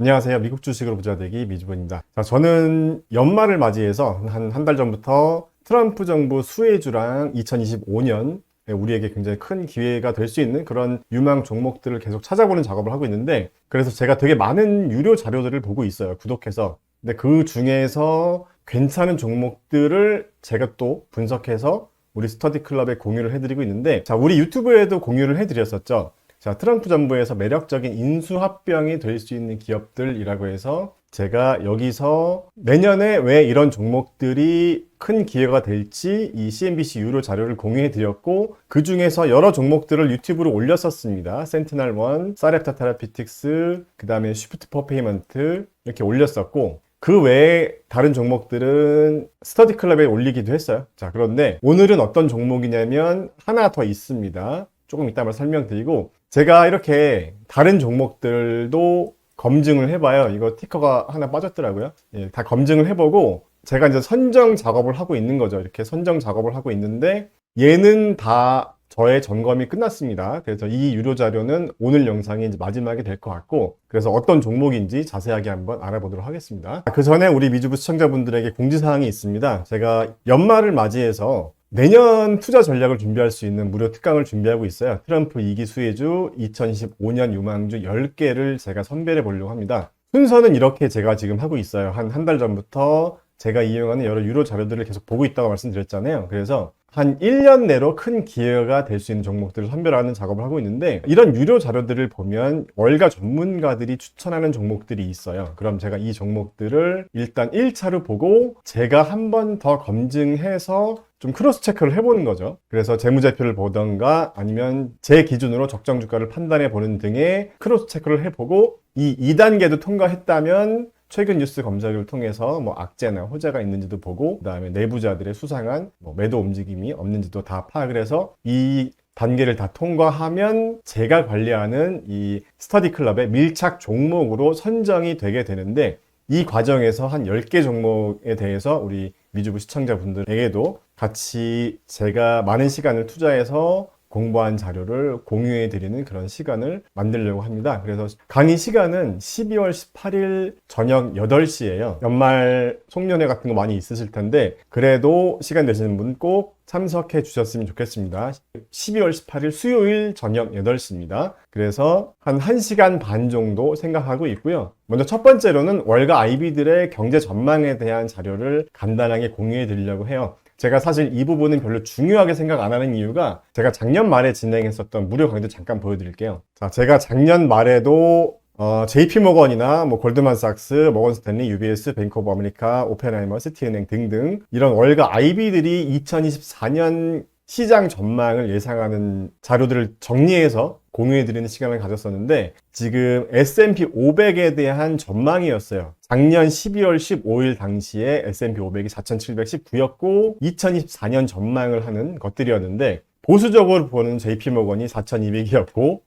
안녕하세요. 미국 주식으로 부자 되기 미주번입니다. 자, 저는 연말을 맞이해서 한 달 전부터 트럼프 정부 수혜주랑 2025년 우리에게 굉장히 큰 기회가 될 수 있는 그런 유망 종목들을 계속 찾아보는 작업을 하고 있는데, 그래서 제가 되게 많은 유료 자료들을 보고 있어요. 구독해서. 근데 그 중에서 괜찮은 종목들을 제가 또 분석해서 우리 스터디 클럽에 공유를 해드리고 있는데, 자, 우리 유튜브에도 공유를 해드렸었죠. 자, 트럼프 정부에서 매력적인 인수합병이 될 수 있는 기업들이라고 해서 제가 여기서 내년에 왜 이런 종목들이 큰 기회가 될지 이 CNBC 유료 자료를 공유해 드렸고, 그 중에서 여러 종목들을 유튜브로 올렸었습니다. 센티널1, 사렙타 테라피틱스, 그 다음에 쉬프트 퍼 페이먼트 이렇게 올렸었고, 그 외에 다른 종목들은 스터디 클럽에 올리기도 했어요. 자, 그런데 오늘은 어떤 종목이냐면 하나 더 있습니다. 조금 이따 설명드리고, 제가 이렇게 다른 종목들도 검증을 해봐요. 이거 티커가 하나 빠졌더라고요. 예, 다 검증을 해보고 제가 이제 선정 작업을 하고 있는 거죠. 이렇게 선정 작업을 하고 있는데 얘는 다 저의 점검이 끝났습니다. 그래서 이 유료 자료는 오늘 영상이 이제 마지막이 될 것 같고, 그래서 어떤 종목인지 자세하게 한번 알아보도록 하겠습니다. 그 전에 우리 미주부 시청자분들에게 공지사항이 있습니다. 제가 연말을 맞이해서 내년 투자 전략을 준비할 수 있는 무료 특강을 준비하고 있어요. 트럼프 2기 수혜주 2025년 유망주 10개를 제가 선별해 보려고 합니다. 순서는 이렇게 제가 지금 하고 있어요. 한 달 전부터 제가 이용하는 여러 유료 자료들을 계속 보고 있다고 말씀드렸잖아요. 그래서 한 1년 내로 큰 기회가 될 수 있는 종목들을 선별하는 작업을 하고 있는데, 이런 유료 자료들을 보면 월가 전문가들이 추천하는 종목들이 있어요. 그럼 제가 이 종목들을 일단 1차로 보고 제가 한 번 더 검증해서 좀 크로스 체크를 해보는 거죠. 그래서 재무제표를 보던가 아니면 제 기준으로 적정 주가를 판단해 보는 등의 크로스 체크를 해보고, 이 2단계도 통과했다면 최근 뉴스 검색을 통해서 뭐 악재나 호재가 있는지도 보고, 그 다음에 내부자들의 수상한 매도 움직임이 없는지도 다 파악을 해서 이 단계를 다 통과하면 제가 관리하는 이 스터디 클럽의 밀착 종목으로 선정이 되게 되는데, 이 과정에서 한 10개 종목에 대해서 우리 미주부 시청자분들에게도 같이 제가 많은 시간을 투자해서 공부한 자료를 공유해 드리는 그런 시간을 만들려고 합니다. 그래서 강의 시간은 12월 18일 저녁 8시예요. 연말 송년회 같은 거 많이 있으실 텐데, 그래도 시간 되시는 분 꼭 참석해 주셨으면 좋겠습니다. 12월 18일 수요일 저녁 8시입니다. 그래서 한 1시간 반 정도 생각하고 있고요. 먼저 첫 번째로는 월가 IB들의 경제 전망에 대한 자료를 간단하게 공유해 드리려고 해요. 제가 사실 이 부분은 별로 중요하게 생각 안 하는 이유가, 제가 작년 말에 진행했었던 무료 강의도 잠깐 보여드릴게요. 자, 제가 작년 말에도 JP모건이나 골드만삭스, 모건스탠리, UBS, 뱅크 오브 아메리카, 오펜하이머, 시티은행 등등 이런 월가 IB들이 2024년 시장 전망을 예상하는 자료들을 정리해서 공유해드리는 시간을 가졌었는데, 지금 S&P 500에 대한 전망이었어요. 작년 12월 15일 당시에 S&P 500이 4,719였고 2024년 전망을 하는 것들이었는데, 보수적으로 보는 JP모건이 4,200이었고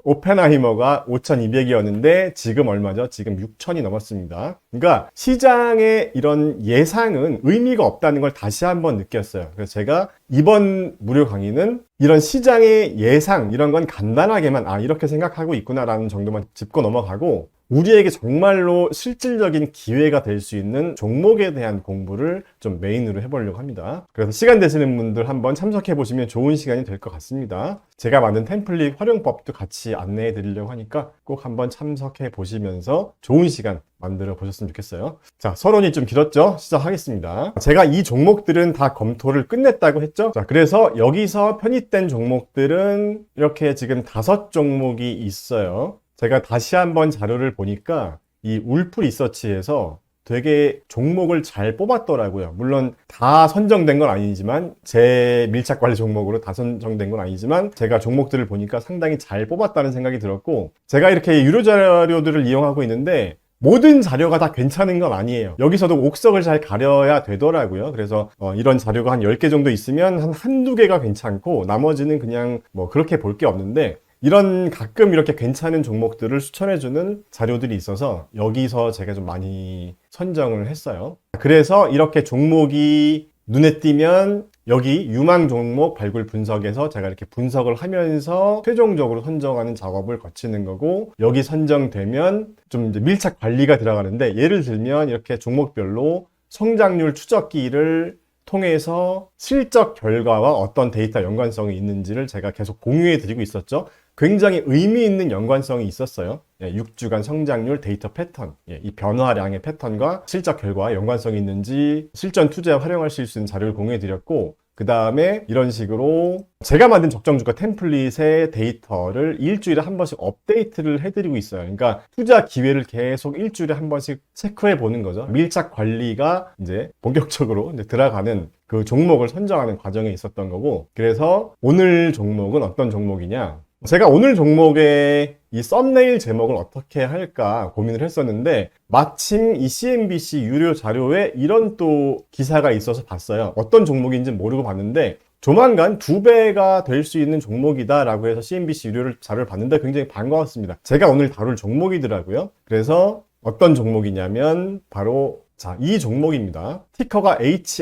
오펜하이머가 5,200이었는데 지금 얼마죠? 지금 6,000이 넘었습니다. 그러니까 시장의 이런 예상은 의미가 없다는 걸 다시 한번 느꼈어요. 그래서 제가 이번 무료 강의는 이런 시장의 예상, 이런 건 간단하게만 이렇게 생각하고 있구나라는 정도만 짚고 넘어가고, 우리에게 정말로 실질적인 기회가 될 수 있는 종목에 대한 공부를 좀 메인으로 해보려고 합니다. 그래서 시간 되시는 분들 한번 참석해 보시면 좋은 시간이 될 것 같습니다. 제가 만든 템플릿 활용법도 같이 안내해 드리려고 하니까 꼭 한번 참석해 보시면서 좋은 시간 만들어 보셨으면 좋겠어요. 자, 서론이 좀 길었죠? 시작하겠습니다. 제가 이 종목들은 다 검토를 끝냈다고 했죠? 자, 그래서 여기서 편입된 종목들은 이렇게 지금 5종목이 있어요. 제가 다시 한번 자료를 보니까 이 울프 리서치에서 되게 종목을 잘 뽑았더라고요. 물론 다 선정된 건 아니지만, 제 밀착 관리 종목으로 다 선정된 건 아니지만, 제가 종목들을 보니까 상당히 잘 뽑았다는 생각이 들었고, 제가 이렇게 유료 자료들을 이용하고 있는데 모든 자료가 다 괜찮은 건 아니에요. 여기서도 옥석을 잘 가려야 되더라고요. 그래서 이런 자료가 한 10개 정도 있으면 한두 개가 괜찮고 나머지는 그냥 그렇게 볼 게 없는데, 이런 가끔 이렇게 괜찮은 종목들을 추천해주는 자료들이 있어서 여기서 제가 좀 많이 선정을 했어요. 그래서 이렇게 종목이 눈에 띄면 여기 유망 종목 발굴 분석에서 제가 이렇게 분석을 하면서 최종적으로 선정하는 작업을 거치는 거고, 여기 선정되면 좀 이제 밀착 관리가 들어가는데, 예를 들면 이렇게 종목별로 성장률 추적기를 통해서 실적 결과와 어떤 데이터 연관성이 있는지를 제가 계속 공유해 드리고 있었죠. 굉장히 의미 있는 연관성이 있었어요. 6주간 성장률 데이터 패턴, 이 변화량의 패턴과 실적 결과와 연관성이 있는지 실전 투자에 활용할 수 있는 자료를 공유해 드렸고, 그 다음에 이런 식으로 제가 만든 적정주가 템플릿의 데이터를 일주일에 한 번씩 업데이트를 해드리고 있어요. 그러니까 투자 기회를 계속 일주일에 한 번씩 체크해 보는 거죠. 밀착 관리가 이제 본격적으로 이제 들어가는 그 종목을 선정하는 과정에 있었던 거고, 그래서 오늘 종목은 어떤 종목이냐? 제가 오늘 종목의 이 썸네일 제목을 어떻게 할까 고민을 했었는데, 마침 이 CNBC 유료 자료에 이런 또 기사가 있어서 봤어요. 어떤 종목인지 모르고 봤는데 조만간 2배가 될 수 있는 종목이다 라고 해서 CNBC 유료 자료를 봤는데 굉장히 반가웠습니다. 제가 오늘 다룰 종목이더라고요. 그래서 어떤 종목이냐면 바로 이 종목입니다. 티커가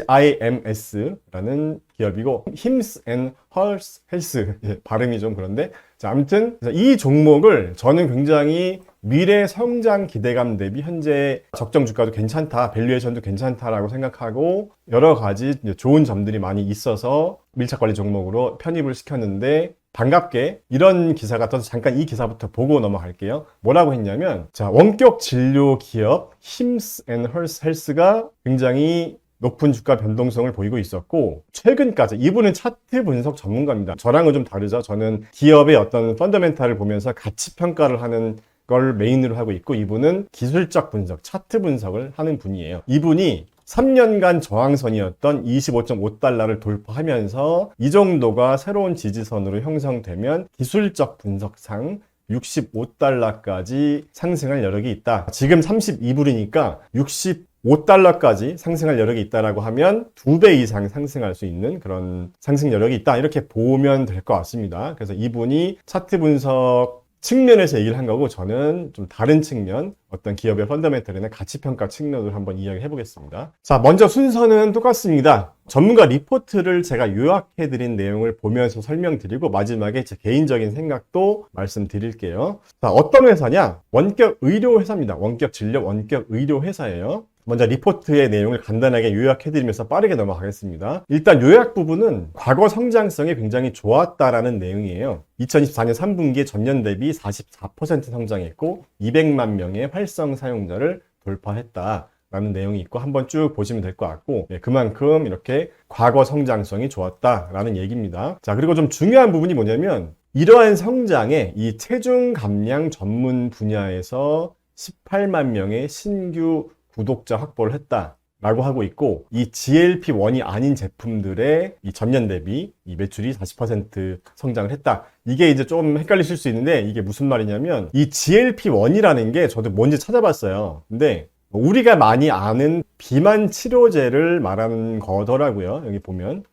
HIMS라는 기업이고, Hims and Hers Health, 발음이 좀 그런데, 아무튼 이 종목을 저는 굉장히 미래 성장 기대감 대비 현재 적정 주가도 괜찮다, 밸류에이션도 괜찮다라고 생각하고 여러 가지 좋은 점들이 많이 있어서 밀착관리 종목으로 편입을 시켰는데, 반갑게 이런 기사가 떠서 잠깐 이 기사부터 보고 넘어갈게요. 뭐라고 했냐면, 원격 진료 기업 Hims and Hers Health가 굉장히 높은 주가 변동성을 보이고 있었고, 최근까지 이분은 차트 분석 전문가입니다. 저랑은 좀 다르죠. 저는 기업의 어떤 펀더멘탈을 보면서 가치 평가를 하는 걸 메인으로 하고 있고, 이분은 기술적 분석, 차트 분석을 하는 분이에요. 이분이 3년간 저항선이었던 25.5달러를 돌파하면서 이 정도가 새로운 지지선으로 형성되면 기술적 분석상 65달러까지 상승할 여력이 있다. 지금 32불이니까 65달러까지 상승할 여력이 있다라고 하면 2배 이상 상승할 수 있는 그런 상승 여력이 있다. 이렇게 보면 될 것 같습니다. 그래서 이분이 차트 분석 측면에서 얘기를 한 거고, 저는 좀 다른 측면, 어떤 기업의 펀더멘털이나 가치평가 측면으로 한번 이야기해 보겠습니다. 먼저 순서는 똑같습니다. 전문가 리포트를 제가 요약해드린 내용을 보면서 설명드리고, 마지막에 제 개인적인 생각도 말씀드릴게요. 어떤 회사냐? 원격 의료 회사입니다. 원격 진료, 원격 의료 회사예요. 먼저 리포트의 내용을 간단하게 요약해드리면서 빠르게 넘어가겠습니다. 일단 요약 부분은 과거 성장성이 굉장히 좋았다라는 내용이에요. 2024년 3분기에 전년 대비 44% 성장했고 200만 명의 활성 사용자를 돌파했다라는 내용이 있고, 한번 쭉 보시면 될 것 같고, 그만큼 이렇게 과거 성장성이 좋았다라는 얘기입니다. 그리고 좀 중요한 부분이 뭐냐면, 이러한 성장에 이 체중 감량 전문 분야에서 18만 명의 신규 구독자 확보를 했다라고 하고 있고, 이 GLP-1이 아닌 제품들의 이 전년 대비 이 매출이 40% 성장을 했다. 이게 이제 좀 헷갈리실 수 있는데, 이게 무슨 말이냐면, 이 GLP-1이라는 게 저도 뭔지 찾아봤어요. 근데 우리가 많이 아는 비만 치료제를 말하는 거더라고요. 여기 보면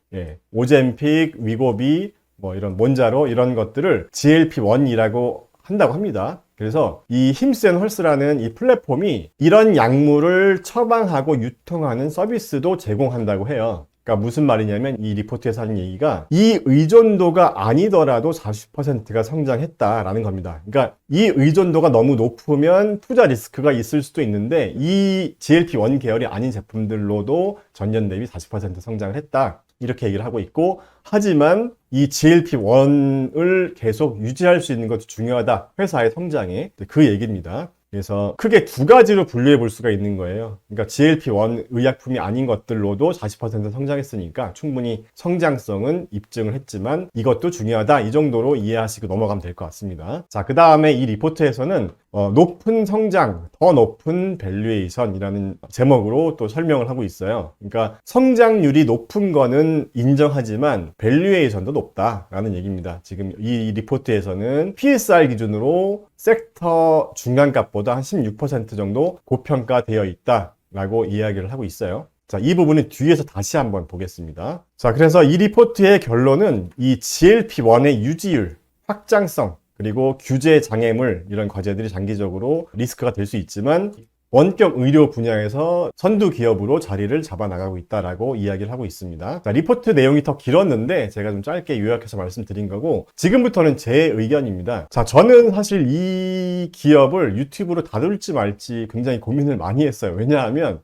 오젬픽, 위고비, 뭐 이런 몬자로 이런 것들을 GLP-1이라고 한다고 합니다. 그래서 이 힘스 앤 헐스라는 이 플랫폼이 이런 약물을 처방하고 유통하는 서비스도 제공한다고 해요. 그러니까 무슨 말이냐면, 이 리포트에서 하는 얘기가 이 의존도가 아니더라도 40%가 성장했다라는 겁니다. 그러니까 이 의존도가 너무 높으면 투자 리스크가 있을 수도 있는데, 이 GLP-1 계열이 아닌 제품들로도 전년 대비 40% 성장을 했다. 이렇게 얘기를 하고 있고, 하지만 이 GLP-1을 계속 유지할 수 있는 것도 중요하다. 회사의 성장에. 그 얘기입니다. 그래서 크게 두 가지로 분류해 볼 수가 있는 거예요. 그러니까 GLP-1 의약품이 아닌 것들로도 40% 성장했으니까 충분히 성장성은 입증을 했지만 이것도 중요하다. 이 정도로 이해하시고 넘어가면 될 것 같습니다. 그 다음에 이 리포트에서는 높은 성장, 더 높은 밸류에이션이라는 제목으로 또 설명을 하고 있어요. 그러니까 성장률이 높은 거는 인정하지만 밸류에이션도 높다라는 얘기입니다. 지금 이 리포트에서는 PSR 기준으로 섹터 중간값보다 한 16% 정도 고평가되어 있다라고 이야기를 하고 있어요. 이 부분은 뒤에서 다시 한번 보겠습니다. 그래서 이 리포트의 결론은 이 GLP-1의 유지율, 확장성, 그리고 규제 장애물, 이런 과제들이 장기적으로 리스크가 될 수 있지만 원격 의료 분야에서 선두 기업으로 자리를 잡아나가고 있다라고 이야기를 하고 있습니다. 자, 리포트 내용이 더 길었는데 제가 좀 짧게 요약해서 말씀드린 거고, 지금부터는 제 의견입니다. 자, 저는 사실 이 기업을 유튜브로 다룰지 말지 굉장히 고민을 많이 했어요. 왜냐하면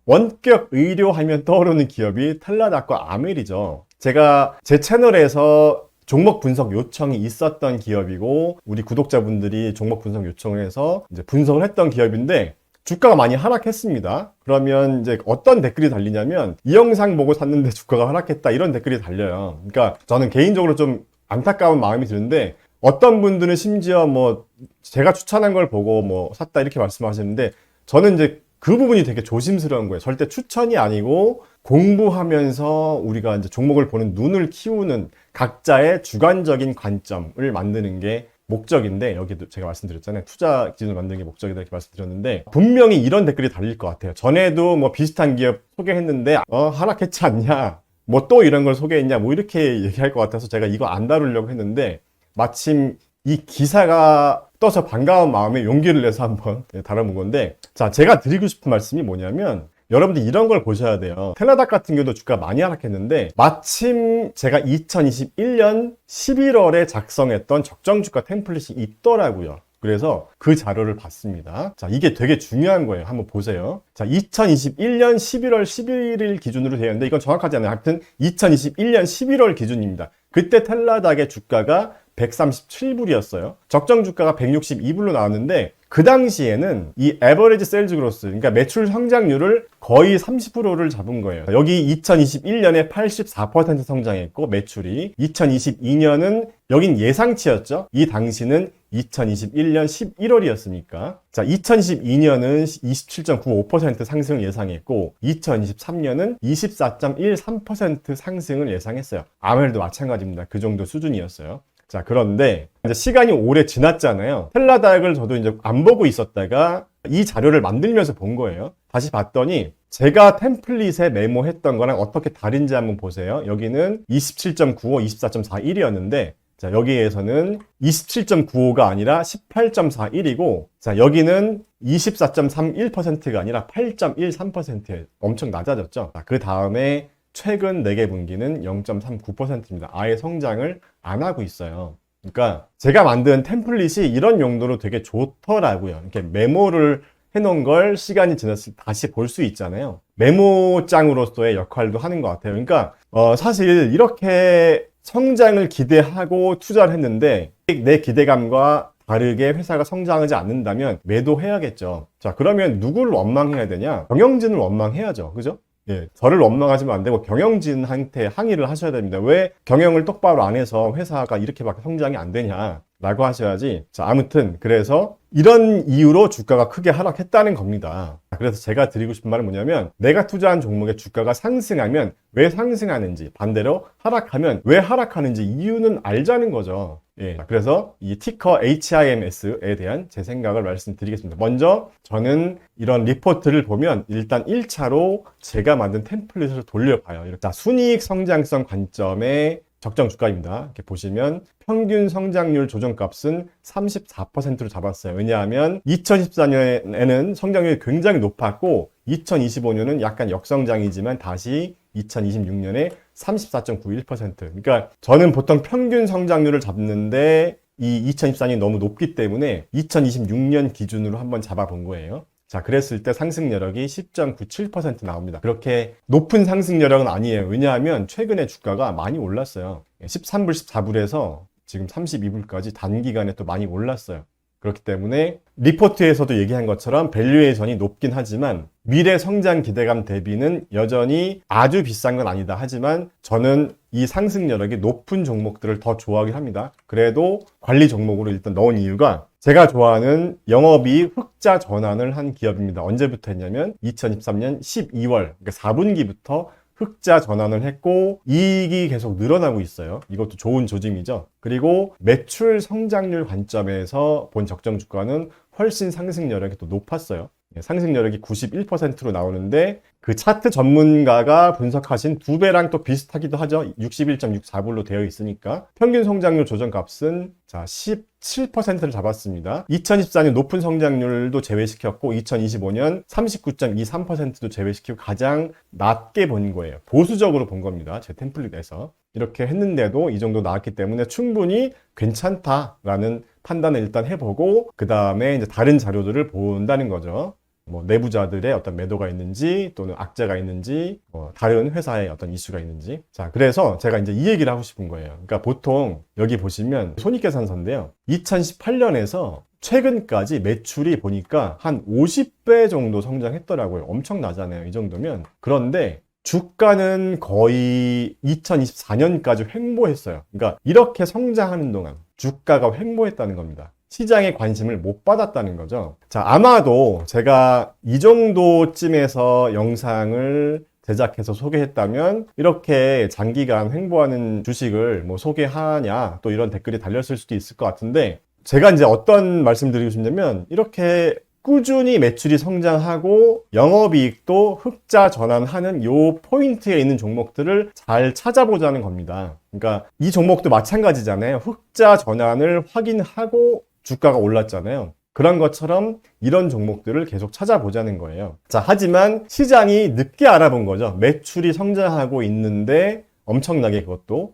원격 의료 하면 떠오르는 기업이 텔라닥과 아멜이죠. 제가 제 채널에서 종목 분석 요청이 있었던 기업이고, 우리 구독자분들이 종목 분석 요청을 해서 이제 분석을 했던 기업인데 주가가 많이 하락했습니다. 그러면 이제 어떤 댓글이 달리냐면, 이 영상 보고 샀는데 주가가 하락했다, 이런 댓글이 달려요. 그러니까 저는 개인적으로 좀 안타까운 마음이 드는데, 어떤 분들은 심지어 뭐 제가 추천한 걸 보고 뭐 샀다 이렇게 말씀하시는데, 저는 이제 그 부분이 되게 조심스러운 거예요. 절대 추천이 아니고 공부하면서 우리가 이제 종목을 보는 눈을 키우는 각자의 주관적인 관점을 만드는 게 목적인데, 여기도 제가 말씀드렸잖아요. 투자 기준을 만드는 게 목적이다 이렇게 말씀드렸는데, 분명히 이런 댓글이 달릴 것 같아요. 전에도 뭐 비슷한 기업 소개했는데 하락했지 않냐, 뭐 또 이런 걸 소개했냐, 뭐 이렇게 얘기할 것 같아서 제가 이거 안 다루려고 했는데, 마침 이 기사가 떠서 반가운 마음에 용기를 내서 한번 다뤄본 건데, 자, 제가 드리고 싶은 말씀이 뭐냐면, 여러분들 이런 걸 보셔야 돼요. 텔라닥 같은 경우도 주가 많이 하락했는데, 마침 제가 2021년 11월에 작성했던 적정주가 템플릿이 있더라고요. 그래서 그 자료를 봤습니다. 자, 이게 되게 중요한 거예요. 한번 보세요. 자, 2021년 11월 11일 기준으로 되어 있는데, 이건 정확하지 않아요. 하여튼 2021년 11월 기준입니다. 그때 텔라닥의 주가가 137불이었어요. 적정 주가가 162불로 나왔는데, 그 당시에는 이 에버리지 셀즈 그로스, 그러니까 매출 성장률을 거의 30%를 잡은 거예요. 여기 2021년에 84% 성장했고, 매출이 2022년은 여긴 예상치였죠. 이 당시는 2021년 11월이었으니까. 자, 2022년은 27.95% 상승을 예상했고, 2023년은 24.13% 상승을 예상했어요. 아멜도 마찬가지입니다. 그 정도 수준이었어요. 자, 그런데 이제 시간이 오래 지났잖아요. 텔라닥을 저도 이제 안 보고 있었다가 이 자료를 만들면서 본 거예요. 다시 봤더니 제가 템플릿에 메모했던 거랑 어떻게 다른지 한번 보세요. 여기는 27.95, 24.41이었는데, 자, 여기에서는 27.95가 아니라 18.41이고, 자, 여기는 24.31%가 아니라 8.13%예요. 엄청 낮아졌죠. 자, 그 다음에 최근 4개 분기는 0.39%입니다. 아예 성장을 안 하고 있어요. 그러니까 제가 만든 템플릿이 이런 용도로 되게 좋더라고요. 이렇게 메모를 해놓은 걸 시간이 지났을 때 다시 볼 수 있잖아요. 메모장으로서의 역할도 하는 것 같아요. 그러니까 사실 이렇게 성장을 기대하고 투자를 했는데 내 기대감과 다르게 회사가 성장하지 않는다면 매도해야겠죠. 자, 그러면 누구를 원망해야 되냐? 경영진을 원망해야죠. 그죠? 예, 저를 원망하시면 안 되고 경영진한테 항의를 하셔야 됩니다. 왜 경영을 똑바로 안 해서 회사가 이렇게밖에 성장이 안 되냐 라고 하셔야지. 자, 아무튼 그래서 이런 이유로 주가가 크게 하락했다는 겁니다. 그래서 제가 드리고 싶은 말은 뭐냐면, 내가 투자한 종목의 주가가 상승하면 왜 상승하는지, 반대로 하락하면 왜 하락하는지 이유는 알자는 거죠. 예, 그래서 이 티커 HIMS에 대한 제 생각을 말씀드리겠습니다. 먼저 저는 이런 리포트를 보면 일단 1차로 제가 만든 템플릿을 돌려봐요. 이렇게. 자, 순이익 성장성 관점의 적정 주가입니다. 이렇게 보시면 평균 성장률 조정값은 34%로 잡았어요. 왜냐하면 2014년에는 성장률이 굉장히 높았고 2025년은 약간 역성장이지만 다시 2026년에 34.91%. 그러니까 저는 보통 평균 성장률을 잡는데 이 2024년이 너무 높기 때문에 2026년 기준으로 한번 잡아본 거예요. 자, 그랬을 때 상승 여력이 10.97% 나옵니다. 그렇게 높은 상승 여력은 아니에요. 왜냐하면 최근에 주가가 많이 올랐어요. 13불, 14불에서 지금 32불까지 단기간에 또 많이 올랐어요. 그렇기 때문에 리포트에서도 얘기한 것처럼 밸류에이션이 높긴 하지만 미래 성장 기대감 대비는 여전히 아주 비싼 건 아니다. 하지만 저는 이 상승 여력이 높은 종목들을 더 좋아하긴 합니다. 그래도 관리 종목으로 일단 넣은 이유가 제가 좋아하는 영업이익 흑자 전환을 한 기업입니다. 언제부터 했냐면 2023년 12월, 그러니까 4분기부터 흑자 전환을 했고 이익이 계속 늘어나고 있어요. 이것도 좋은 조짐이죠. 그리고 매출 성장률 관점에서 본 적정 주가는 훨씬 상승 여력이 또 높았어요. 상승 여력이 91%로 나오는데 그 차트 전문가가 분석하신 2배랑 또 비슷하기도 하죠. 61.64불로 되어 있으니까 평균 성장률 조정값은 자 17%를 잡았습니다. 2014년 높은 성장률도 제외시켰고 2025년 39.23%도 제외시키고 가장 낮게 본 거예요. 보수적으로 본 겁니다. 제 템플릿에서. 이렇게 했는데도 이 정도 나왔기 때문에 충분히 괜찮다라는 판단을 일단 해보고 그 다음에 이제 다른 자료들을 본다는 거죠. 뭐 내부자들의 어떤 매도가 있는지 또는 악재가 있는지 다른 회사의 어떤 이슈가 있는지. 자, 그래서 제가 이제 이 얘기를 하고 싶은 거예요. 그러니까 보통 여기 보시면 손익계산서인데요. 2018년에서 최근까지 매출이 보니까 한 50배 정도 성장했더라고요. 엄청나잖아요. 이 정도면. 그런데 주가는 거의 2024년까지 횡보했어요. 그러니까 이렇게 성장하는 동안 주가가 횡보했다는 겁니다. 시장의 관심을 못 받았다는 거죠. 자, 아마도 제가 이 정도쯤에서 영상을 제작해서 소개했다면 이렇게 장기간 횡보하는 주식을 뭐 소개하냐 또 이런 댓글이 달렸을 수도 있을 것 같은데 제가 이제 어떤 말씀 드리고 싶냐면 이렇게 꾸준히 매출이 성장하고 영업이익도 흑자 전환하는 요 포인트에 있는 종목들을 잘 찾아보자는 겁니다. 그러니까 이 종목도 마찬가지잖아요. 흑자 전환을 확인하고 주가가 올랐잖아요. 그런 것처럼 이런 종목들을 계속 찾아보자는 거예요. 자, 하지만 시장이 늦게 알아본 거죠. 매출이 성장하고 있는데 엄청나게 그것도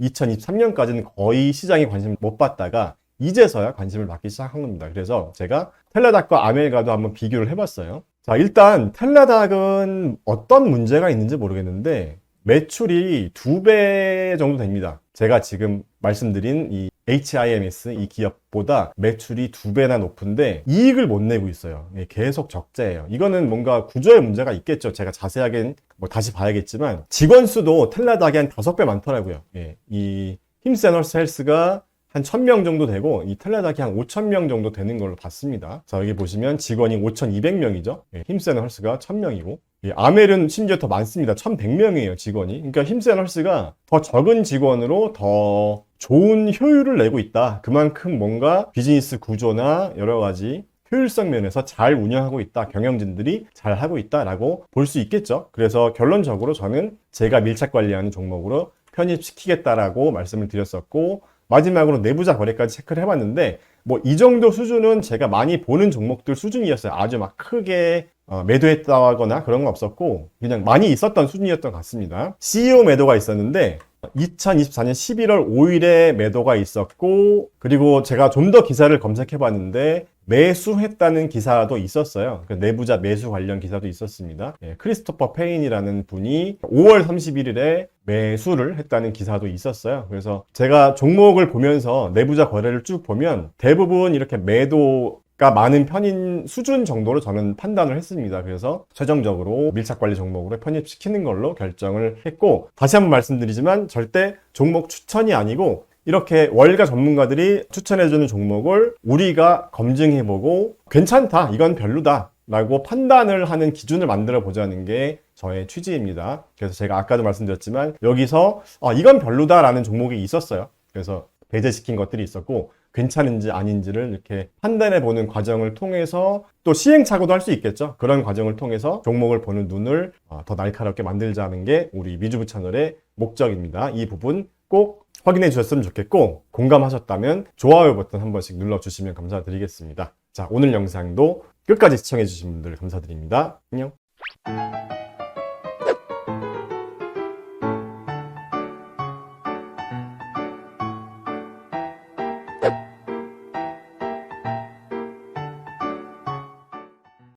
2023년까지는 거의 시장에 관심을 못 받다가 이제서야 관심을 받기 시작한 겁니다. 그래서 제가 텔레닥과 아메가도 한번 비교를 해봤어요. 자, 일단 텔레닥은 어떤 문제가 있는지 모르겠는데 매출이 2배 정도 됩니다. 제가 지금 말씀드린 이 HIMS 이 기업보다 매출이 2배나 높은데 이익을 못 내고 있어요. 계속 적자예요. 이거는 뭔가 구조의 문제가 있겠죠. 제가 자세하게 뭐 다시 봐야겠지만 직원 수도 텔레닥이 한 5배 많더라고요. 이 힘센얼스 헬스가 한 1000명 정도 되고 이 텔레닥이 한 5000명 정도 되는 걸로 봤습니다. 자, 여기 보시면 직원이 5200명이죠. 힘센얼스가 1000명이고 아멜은 심지어 더 많습니다. 1100명이에요, 직원이. 그러니까 힘센얼스가 더 적은 직원으로 더 좋은 효율을 내고 있다. 그만큼 뭔가 비즈니스 구조나 여러 가지 효율성 면에서 잘 운영하고 있다. 경영진들이 잘 하고 있다라고 볼 수 있겠죠. 그래서 결론적으로 저는 제가 밀착 관리하는 종목으로 편입시키겠다라고 말씀을 드렸었고 마지막으로 내부자 거래까지 체크를 해봤는데 뭐 이 정도 수준은 제가 많이 보는 종목들 수준이었어요. 아주 막 크게 매도했다거나 그런 건 없었고 그냥 많이 있었던 수준이었던 것 같습니다. CEO 매도가 있었는데 2024년 11월 5일에 매도가 있었고 그리고 제가 좀 더 기사를 검색해 봤는데 매수했다는 기사도 있었어요. 내부자 매수 관련 기사도 있었습니다. 크리스토퍼 페인이라는 분이 5월 31일에 매수를 했다는 기사도 있었어요. 그래서 제가 종목을 보면서 내부자 거래를 쭉 보면 대부분 이렇게 매도가 많은 편인 수준 정도로 저는 판단을 했습니다. 그래서 최종적으로 밀착관리 종목으로 편입시키는 걸로 결정을 했고 다시 한번 말씀드리지만 절대 종목 추천이 아니고 이렇게 월가 전문가들이 추천해주는 종목을 우리가 검증해보고 괜찮다, 이건 별로다 라고 판단을 하는 기준을 만들어 보자는 게 저의 취지입니다. 그래서 제가 아까도 말씀드렸지만 여기서 이건 별로다 라는 종목이 있었어요. 그래서 배제시킨 것들이 있었고 괜찮은지 아닌지를 이렇게 판단해보는 과정을 통해서 또 시행착오도 할 수 있겠죠. 그런 과정을 통해서 종목을 보는 눈을 더 날카롭게 만들자는 게 우리 미주부 채널의 목적입니다. 이 부분 꼭 확인해 주셨으면 좋겠고 공감하셨다면 좋아요 버튼 한 번씩 눌러주시면 감사드리겠습니다. 자, 오늘 영상도 끝까지 시청해 주신 분들 감사드립니다. 안녕.